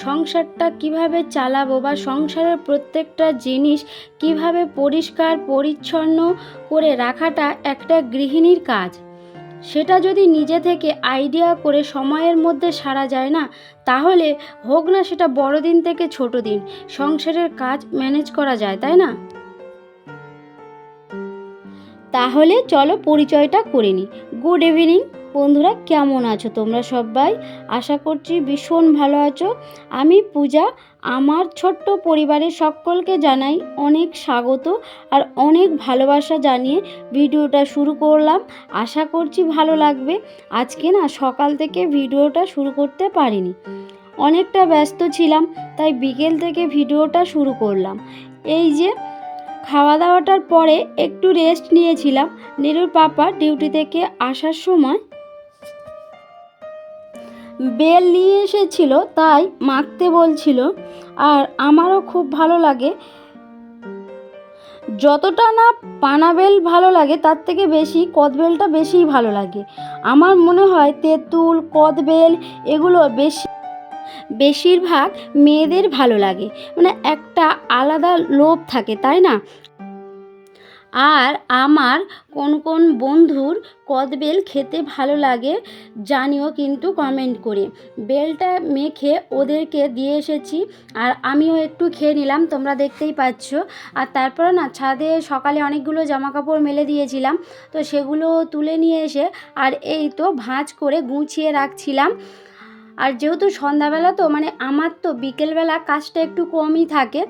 সংসারটা কিভাবে চালাবো বা সংসারের প্রত্যেকটা জিনিস কিভাবে পরিষ্কার পরিচ্ছন্ন করে রাখাটা একটা গৃহিণীর কাজ। সেটা যদি নিজে থেকে আইডিয়া করে সময়ের মধ্যে সারা যায় না, তাহলে হোক না সেটা বড় দিন থেকে ছোট দিন, সংসারের কাজ ম্যানেজ করা যায়, তাই না? তাহলে চলো পরিচয়টা করে নিই। গুড ইভিনিং বন্ধুরা, কেমন আছো তোমরা সবাই? আশা করছি ভীষণ ভালো আছো। আমি পূজা। আমার ছোট্ট পরিবারের সকলকে জানাই অনেক স্বাগত আর অনেক ভালোবাসা জানিয়ে ভিডিওটা শুরু করলাম। আশা করছি ভালো লাগবে। আজকে না সকাল থেকে ভিডিওটা শুরু করতে পারিনি, অনেকটা ব্যস্ত ছিলাম, তাই বিকেল থেকে ভিডিওটা শুরু করলাম। এই যে খাওয়া দাওয়াটার পরে একটু রেস্ট নিয়েছিলাম। নীরুর পাপা ডিউটি থেকে আসার সময় বেল নিয়ে এসেছিল, তাই মাখতে বলছিল। আর আমারও খুব ভালো লাগে, যতটা না পানা বেল ভালো লাগে তার থেকে বেশি কদবেলটা বেশিই ভালো লাগে। আমার মনে হয় তেঁতুল কদবেল এগুলো বেশিরভাগ মেয়েদের ভালো লাগে, মানে একটা আলাদা লোভ থাকে, তাই না? আর আমার কোন কোন বন্ধুর কদবেল খেতে ভালো লাগে জানিও কিন্তু কমেন্ট করে। বেলটা মেখে ওদেরকে দিয়ে এসেছি আর আমিও একটু খেয়ে নিলাম, তোমরা দেখতেই পাচ্ছ। আর তারপরে না ছাদে সকালে অনেকগুলো জামা কাপড় মেলে দিয়েছিলাম, তো সেগুলো তুলে নিয়ে এসে আর এই তো ভাঁজ করে গুছিয়ে রাখছিলাম। আর যেহেতু সন্ধ্যাবেলা তো মানে আমার তো বিকেলবেলা কাজটা একটু কমই থাকে,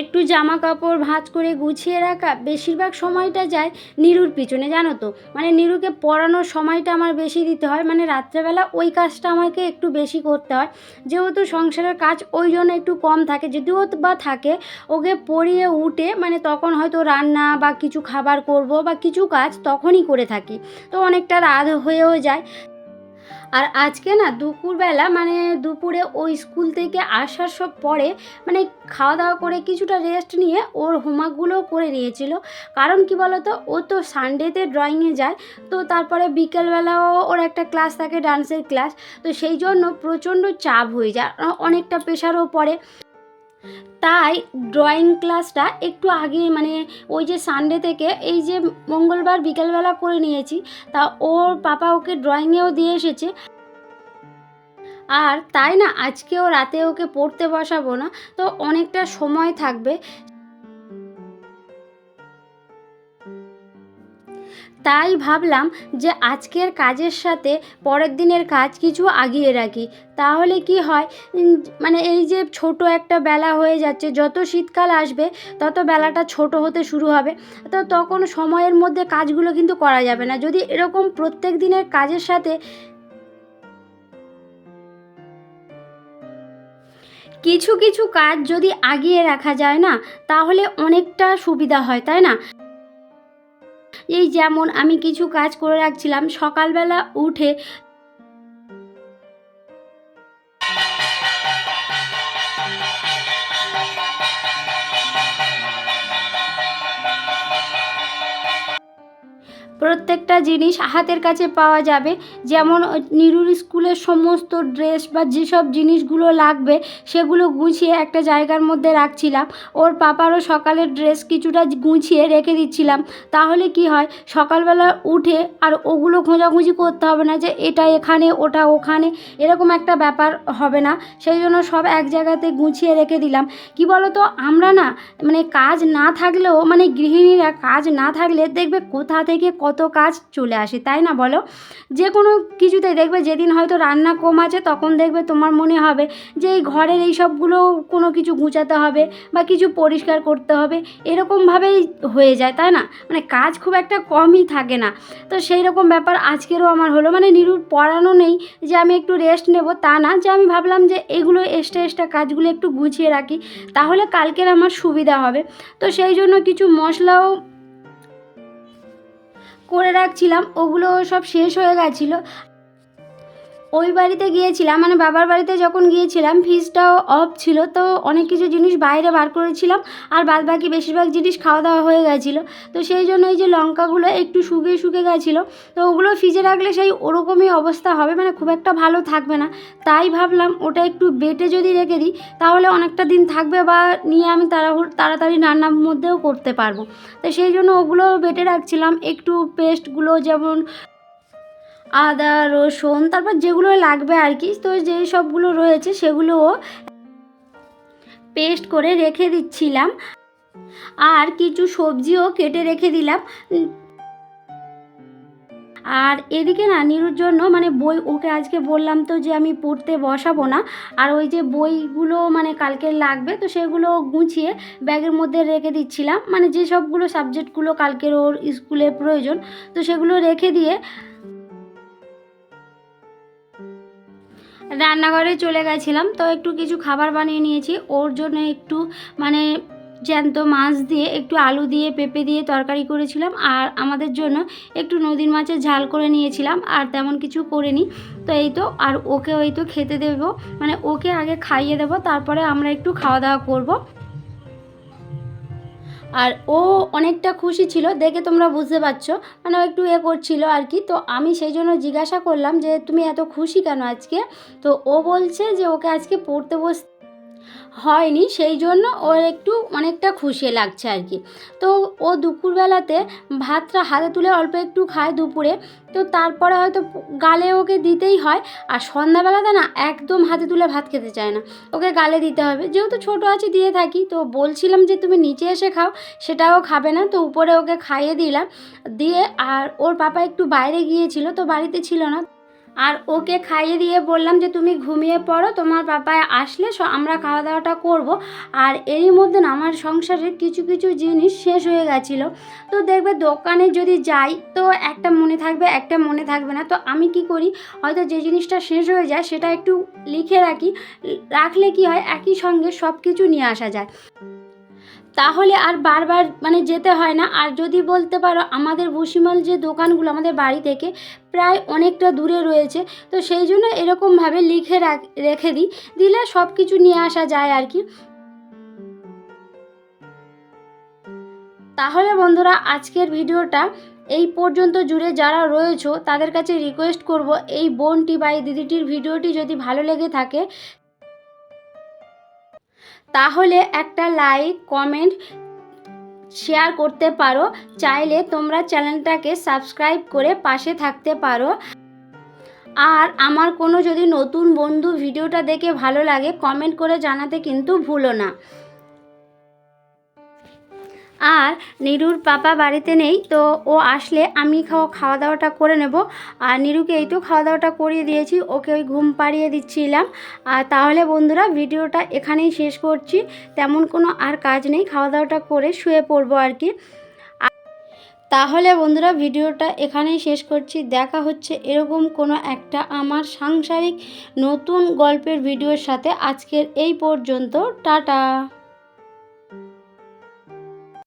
একটু জামা কাপড় ভাঁজ করে গুছিয়ে রাখা বেশিরভাগ সময়টা যায় নীরুর পিছনে, জানো তো। মানে নীরুকে পড়ানোর সময়টা আমার বেশি দিতে হয়, মানে রাত্রেবেলা ওই কাজটা আমাকে একটু বেশি করতে হয়, যেহেতু সংসারের কাজ ওই জন্য একটু কম থাকে। যদিও বা থাকে, ওকে পড়িয়ে উঠে মানে তখন হয়তো রান্না বা কিছু খাবার করব বা কিছু কাজ তখনই করে থাকি, তো অনেকটা রাত হয়েও যায়। আর আজকে না দুপুরবেলা মানে দুপুরে ওই স্কুল থেকে আসার সব পরে মানে খাওয়া দাওয়া করে কিছুটা রেস্ট নিয়ে ওর হোমওয়ার্কগুলোও করে নিয়েছিল। কারণ কি বলতো, ও তো সানডেতে ড্রয়িংয়ে যায়, তো তারপরে বিকেলবেলাও ওর একটা ক্লাস থাকে, ডান্সের ক্লাস, তো সেই জন্য প্রচণ্ড চাপ হয়ে যায়, অনেকটা প্রেশারও পড়ে। তাই ড্রয়িং ক্লাসটা একটু আগে মানে ওই যে সানডে থেকে এই যে মঙ্গলবার বিকেলবেলা করে নিয়েছি, তা ওর পাপা ওকে ড্রয়িংয়েও দিয়ে এসেছে। আর তাই না আজকেও রাতে ওকে পড়তে বসাবো না, তো অনেকটা সময় থাকবে, তাই ভাবলাম যে আজকের কাজের সাথে পরের দিনের কাজ কিছু আগিয়ে রাখি। তাহলে কি হয়, মানে এই যে ছোট একটা বেলা হয়ে যাচ্ছে, যত শীতকাল আসবে তত বেলাটা ছোট হতে শুরু হবে, তো তখন সময়ের মধ্যে কাজগুলো কিন্তু করা যাবে না। যদি এরকম প্রত্যেক দিনের কাজের সাথে কিছু কিছু কাজ যদি আগিয়ে রাখা যায় না, তাহলে অনেকটা সুবিধা হয়, তাই না? এই যেমন আমি কিছু কাজ করে রাখছিলাম সকালবেলা উঠে, প্রত্যেকটা জিনিস হাতের কাছে পাওয়া যাবে। যেমন নীরুর স্কুলের সমস্ত ড্রেস বা যেসব জিনিসগুলো লাগবে সেগুলো গুছিয়ে একটা জায়গার মধ্যে রাখছিলাম। ওর পাপারও সকালের ড্রেস কিছুটা গুছিয়ে রেখে দিচ্ছিলাম। তাহলে কি হয়, সকালবেলা উঠে আর ওগুলো খোঁজাখুঁজি করতে হবে না যে এটা এখানে ওটা ওখানে, এরকম একটা ব্যাপার হবে না। সেই জন্য সব এক জায়গাতে গুছিয়ে রেখে দিলাম। কি বলো তো, আমরা না মানে কাজ না থাকলেও মানে গৃহিণীরা কাজ না থাকলে দেখবে কোথা থেকে কত কাজ চলে আসে, তাই না বলো? যে কোনো কিছুতেই দেখবে, যেদিন হয়তো রান্না কম আছে তখন দেখবে তোমার মনে হবে যে এই ঘরের এই সবগুলো কোনো কিছু গুছাতে হবে বা কিছু পরিষ্কার করতে হবে, এরকমভাবেই হয়ে যায়, তাই না? মানে কাজ খুব একটা কমই থাকে না। তো সেই রকম ব্যাপার আজকেরও আমার হলো, মানে নীরুর পড়ানো নেই যে আমি একটু রেস্ট নেব তা না, যে আমি ভাবলাম যে এগুলো এক্সট্রা কাজগুলো একটু গুছিয়ে রাখি, তাহলে কালকের আমার সুবিধা হবে। তো সেই জন্য কিছু মশলাও করে রাখছিলাম, ওগুলো সব শেষ হয়ে গেছিলো। ওই বাড়িতে গিয়েছিলাম, মানে বাবার বাড়িতে যখন গিয়েছিলাম ফ্রিজটাও অফ ছিল, তো অনেক কিছু জিনিস বাইরে বার করেছিলাম আর বাদবাকি বেশিরভাগ জিনিস খাওয়া দাওয়া হয়ে গেছিলো। তো সেই জন্য এই যে লঙ্কাগুলো একটু শুকিয়ে গেছিলো, তো ওগুলো ফ্রিজে রাখলে সেই ওরকমই অবস্থা হবে, মানে খুব একটা ভালো থাকবে না। তাই ভাবলাম ওটা একটু বেটে যদি রেখে দিই তাহলে অনেকটা দিন থাকবে, বা নিয়ে আমি তাড়াতাড়ি রান্নার মধ্যেও করতে পারবো। তো সেই জন্য ওগুলো বেটে রাখছিলাম, একটু পেস্টগুলো যেমন আদা রসুন তারপর যেগুলো লাগবে আর কি, তো যেই সবগুলো রয়েছে সেগুলোও পেস্ট করে রেখে দিচ্ছিলাম। আর কিছু সবজিও কেটে রেখে দিলাম। আর এদিকে না নিরুর জন্য মানে বই, ওকে আজকে বললাম তো যে আমি পড়তে বসাবো না, আর ওই যে বইগুলো মানে কালকে লাগবে তো সেগুলো গুছিয়ে ব্যাগের মধ্যে রেখে দিচ্ছিলাম, মানে যে সবগুলো সাবজেক্টগুলো কালকের ওর স্কুলে প্রয়োজন তো সেগুলো রেখে দিয়ে রান্নাঘরে চলে গেছিলাম। তো একটু কিছু খাবার বানিয়ে নিয়েছি ওর জন্য, একটু মানে জ্যান্ত মাছ দিয়ে একটু আলু দিয়ে পেঁপে দিয়ে তরকারি করেছিলাম, আর আমাদের জন্য একটু নদীর মাছের ঝাল করে নিয়েছিলাম, আর তেমন কিছু করিনি। তো এই তো, আর ওকে ওই তো খেতে দেবো, মানে ওকে আগে খাইয়ে দেবো তারপরে আমরা একটু খাওয়া দাওয়া করবো। আর ও অনেকটা খুশি ছিল দেখে, তোমরা বুঝতে পারছো, মানে ও একটু করছিল আর কি। তো আমি সেই জন্য জিজ্ঞাসা করলাম যে তুমি এত খুশি কেন আজকে? তো ও বলছে যে ওকে আজকে পড়তে হয়নি, সেই জন্য ওর একটু অনেকটা খুশি লাগছে আর কি। তো ও দুপুরবেলাতে ভাতটা হাতে তুলে অল্প একটু খায় দুপুরে, তো তারপরে হয়তো গালে ওকে দিতেই হয়। আর সন্ধ্যাবেলাতে না একদম হাতে তুলে ভাত খেতে চায় না, ওকে গালে দিতে হবে, যেহেতু ছোটো আছে দিয়ে থাকি। তো বলছিলাম যে তুমি নিচে এসে খাও, সেটাও খাবে না, তো উপরে ওকে খাইয়ে দিলাম দিয়ে। আর ওর পাপা একটু বাইরে গিয়েছিল তো বাড়িতে ছিল না, আর ওকে খাইয়ে দিয়ে বললাম যে তুমি ঘুমিয়ে পড়ো, তোমার পাপা আসলে আমরা খাওয়া দাওয়াটা করব। আর এরই মধ্যে না আমার সংসারের কিছু কিছু জিনিস শেষ হয়ে গেছিলো। তো দেখবে দোকানে যদি যাই তো একটা মনে থাকবে একটা মনে থাকবে না, তো আমি কি করি, হয়তো যে জিনিসটা শেষ হয়ে যায় সেটা একটু লিখে রাখি, রাখলে কি হয় একই সঙ্গে সব কিছু নিয়ে আসা যায়, তাহলে আর বারবার মানে যেতে হয় না। আর যদি বলতে পারো আমাদের ভুসিমাল যে দোকানগুলো আমাদের বাড়ি থেকে প্রায় অনেকটা দূরে রয়েছে, তো সেই জন্য এরকমভাবে লিখে রেখে দিলে সব কিছু নিয়ে আসা যায় আর কি। তাহলে বন্ধুরা আজকের ভিডিওটা এই পর্যন্ত জুড়ে যারা রয়েছো তাদের কাছে রিকোয়েস্ট করব, এই বোনটি বা এই দিদিটির ভিডিওটি যদি ভালো লেগে থাকে তাহলে একটা লাইক কমেন্ট শেয়ার করতে পারো। চাইলে তোমরা চ্যানেলটাকে সাবস্ক্রাইব করে পাশে থাকতে পারো। আর আমার কোনো যদি নতুন বন্ধু ভিডিওটা দেখে ভালো লাগে কমেন্ট করে জানাতে কিন্তু ভুলো না। আর নিরুর পাপা বাড়িতে নেই, তো ও আসলে আমি খাওয়া দাওয়াটা করে নেব। আর নিরুকে এই তো খাওয়া দাওয়াটা করিয়ে দিয়েছি, ওকে ওই ঘুম পাড়িয়ে দিচ্ছিলাম। আর তাহলে বন্ধুরা ভিডিওটা এখানেই শেষ করছি, তেমন কোনো আর কাজ নেই, খাওয়া দাওয়াটা করে শুয়ে পড়বো আর কি। তাহলে বন্ধুরা ভিডিওটা এখানেই শেষ করছি, দেখা হচ্ছে এরকম কোনো একটা আমার সাংসারিক নতুন গল্পের ভিডিওর সাথে। আজকের এই পর্যন্ত, টাটা।